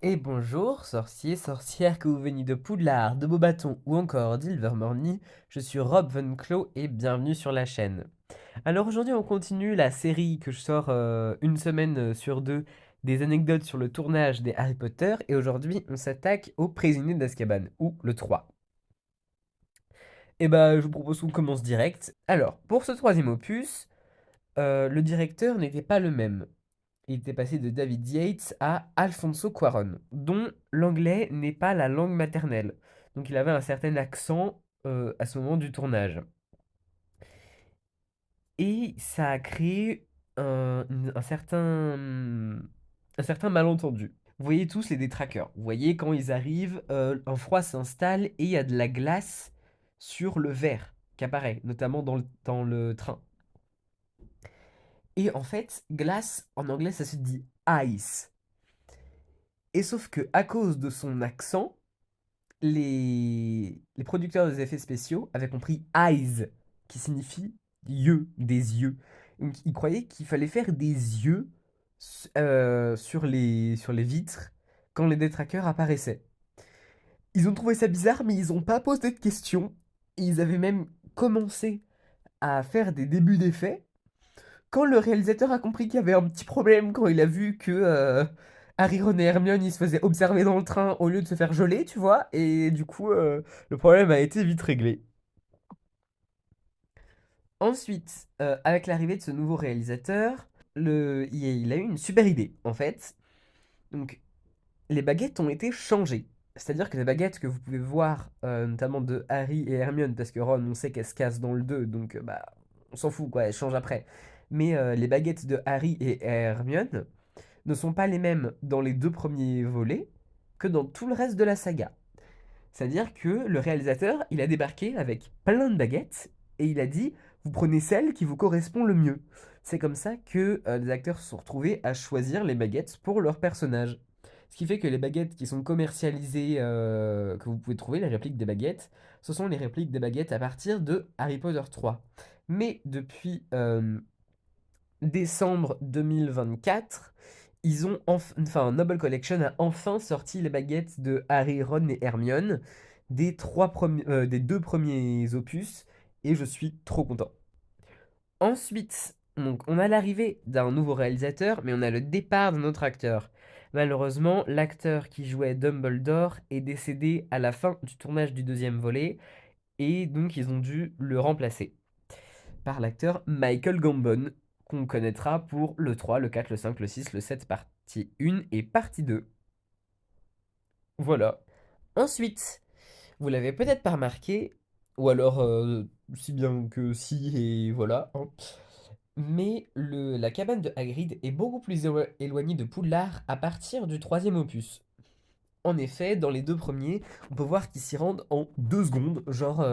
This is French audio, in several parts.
Et bonjour, sorciers, sorcières, que vous veniez de Poudlard, de Beaubaton ou encore d'Ilvermorny, je suis Rob Venclos et bienvenue sur la chaîne. Alors aujourd'hui on continue la série que je sors une semaine sur deux des anecdotes sur le tournage des Harry Potter et aujourd'hui on s'attaque au prisonnier d'Azkaban, ou le 3. Et bah je vous propose qu'on commence direct. Alors pour ce troisième opus, le directeur n'était pas le même. Il était passé de David Yates à Alfonso Cuarón, dont l'anglais n'est pas la langue maternelle. Donc il avait un certain accent à ce moment du tournage. Et ça a créé un certain malentendu. Vous voyez tous les détraqueurs. Vous voyez quand ils arrivent, un froid s'installe et il y a de la glace sur le verre qui apparaît, notamment dans le train. Et en fait, glace, en anglais, ça se dit ice. Et sauf que à cause de son accent, les producteurs des effets spéciaux avaient compris eyes, qui signifie yeux, des yeux. Donc ils croyaient qu'il fallait faire des yeux sur les vitres quand les détraqueurs apparaissaient. Ils ont trouvé ça bizarre, mais ils n'ont pas posé de questions. Et ils avaient même commencé à faire des débuts d'effets quand le réalisateur a compris qu'il y avait un petit problème, quand il a vu que Harry, Ron et Hermione ils se faisaient observer dans le train au lieu de se faire geler, tu vois, et du coup le problème a été vite réglé. Ensuite, avec l'arrivée de ce nouveau réalisateur, il a eu une super idée en fait. Donc les baguettes ont été changées. C'est-à-dire que les baguettes que vous pouvez voir, notamment de Harry et Hermione, parce que Ron, on sait qu'elle se casse dans le 2, donc bah, on s'en fout, quoi, elle change après. Mais les baguettes de Harry et Hermione ne sont pas les mêmes dans les deux premiers volets que dans tout le reste de la saga. C'est-à-dire que le réalisateur, il a débarqué avec plein de baguettes et il a dit, vous prenez celle qui vous correspond le mieux. C'est comme ça que les acteurs se sont retrouvés à choisir les baguettes pour leur personnage. Ce qui fait que les baguettes qui sont commercialisées, que vous pouvez trouver, les répliques des baguettes, ce sont les répliques des baguettes à partir de Harry Potter 3. Mais depuis décembre 2024, enfin, Noble Collection a enfin sorti les baguettes de Harry, Ron et Hermione des deux premiers opus, et je suis trop content. Ensuite, donc, on a l'arrivée d'un nouveau réalisateur, mais on a le départ d'un autre acteur. Malheureusement, l'acteur qui jouait Dumbledore est décédé à la fin du tournage du deuxième volet, et donc ils ont dû le remplacer par l'acteur Michael Gambon, qu'on connaîtra pour le 3, le 4, le 5, le 6, le 7, partie 1 et partie 2. Voilà. Ensuite, vous l'avez peut-être pas remarqué, ou alors si bien que si, et voilà, hein, mais la cabane de Hagrid est beaucoup plus éloignée de Poudlard à partir du troisième opus. En effet, dans les deux premiers, on peut voir qu'ils s'y rendent en 2 secondes. Genre,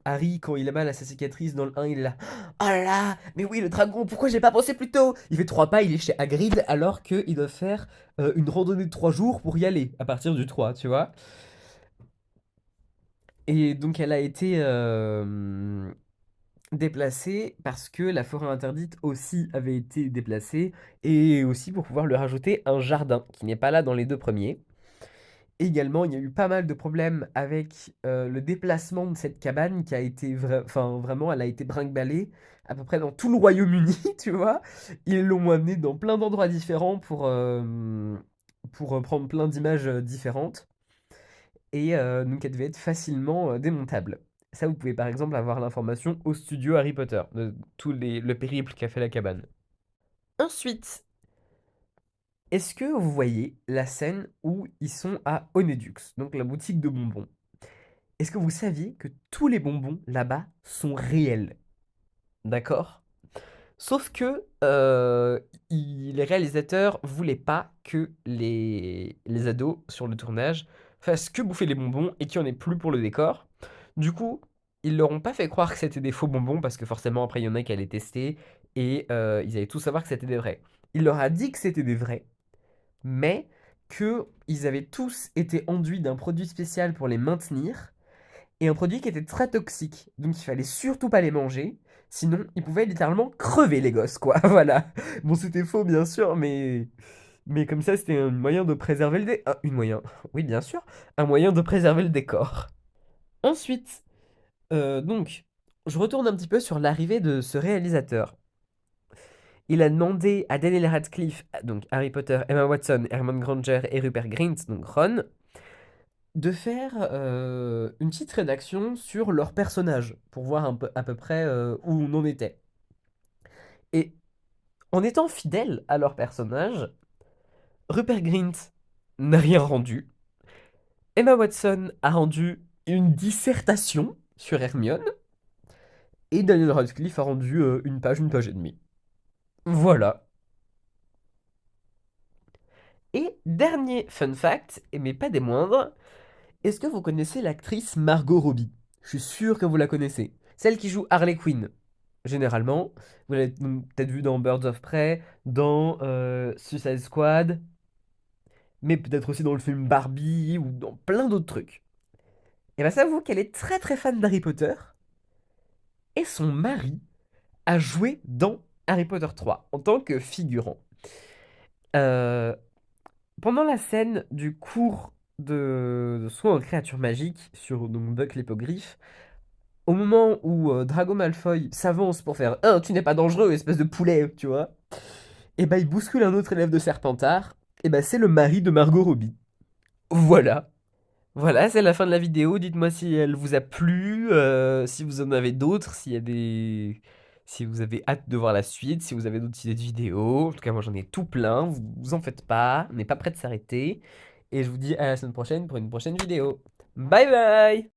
Harry, quand il a mal à sa cicatrice dans le 1, il est là. Oh là là, mais oui, le dragon, pourquoi j'ai pas pensé plus tôt? Il fait 3 pas, il est chez Hagrid, alors qu'il doit faire une randonnée de 3 jours pour y aller, à partir du 3, tu vois. Et donc, elle a été déplacée parce que la forêt interdite aussi avait été déplacée, et aussi pour pouvoir lui rajouter un jardin, qui n'est pas là dans les deux premiers. Également, il y a eu pas mal de problèmes avec le déplacement de cette cabane qui a été enfin, vraiment, elle a été brinque-ballée à peu près dans tout le Royaume-Uni, tu vois. Ils l'ont amenée dans plein d'endroits différents pour prendre plein d'images différentes. Et donc, elle devait être facilement démontable. Ça, vous pouvez par exemple avoir l'information au studio Harry Potter, de le périple qu'a fait la cabane. Ensuite, est-ce que vous voyez la scène où ils sont à Honedux, donc la boutique de bonbons? Est-ce que vous saviez que tous les bonbons là-bas sont réels? D'accord? Sauf que les réalisateurs voulaient pas que les ados sur le tournage fassent que bouffer les bonbons et qu'il n'y en ait plus pour le décor. Du coup, ils leur ont pas fait croire que c'était des faux bonbons parce que forcément après il y en a qui allaient tester et ils allaient tous savoir que c'était des vrais. Il leur a dit que c'était des vrais, mais qu'ils avaient tous été enduits d'un produit spécial pour les maintenir et un produit qui était très toxique. Donc il fallait surtout pas les manger, sinon ils pouvaient littéralement crever les gosses, quoi. Voilà. Bon, c'était faux bien sûr, Mais comme ça, c'était un moyen de préserver le une moyen. Oui, bien sûr. Un moyen de préserver le décor. Ensuite, donc, je retourne un petit peu sur l'arrivée de ce réalisateur. Il a demandé à Daniel Radcliffe, donc Harry Potter, Emma Watson, Hermione Granger et Rupert Grint, donc Ron, de faire une petite rédaction sur leurs personnages, pour voir un peu, à peu près où on en était. Et en étant fidèle à leurs personnages, Rupert Grint n'a rien rendu. Emma Watson a rendu une dissertation sur Hermione. Et Daniel Radcliffe a rendu une page et demie. Voilà. Et dernier fun fact, mais pas des moindres, est-ce que vous connaissez l'actrice Margot Robbie? Je suis sûr que vous la connaissez. Celle qui joue Harley Quinn. Généralement, vous l'avez peut-être vue dans Birds of Prey, dans Suicide Squad, mais peut-être aussi dans le film Barbie ou dans plein d'autres trucs. Et bien, savez-vous qu'elle est très très fan d'Harry Potter et son mari a joué dans Harry Potter 3 en tant que figurant. Euh, Pendant la scène du cours de soins aux créatures magiques sur donc, Buck l'hippogriffe, au moment où Drago Malfoy s'avance pour faire «Ah, tu n'es pas dangereux, espèce de poulet», tu vois, et bah il bouscule un autre élève de Serpentard, et bah c'est le mari de Margot Robbie. Voilà. Voilà, c'est la fin de la vidéo. Dites-moi si elle vous a plu, si vous en avez d'autres, s'il y a des... Si vous avez hâte de voir la suite, si vous avez d'autres idées de vidéos. En tout cas, moi j'en ai tout plein, vous en faites pas, on n'est pas prêt de s'arrêter. Et je vous dis à la semaine prochaine pour une prochaine vidéo. Bye bye!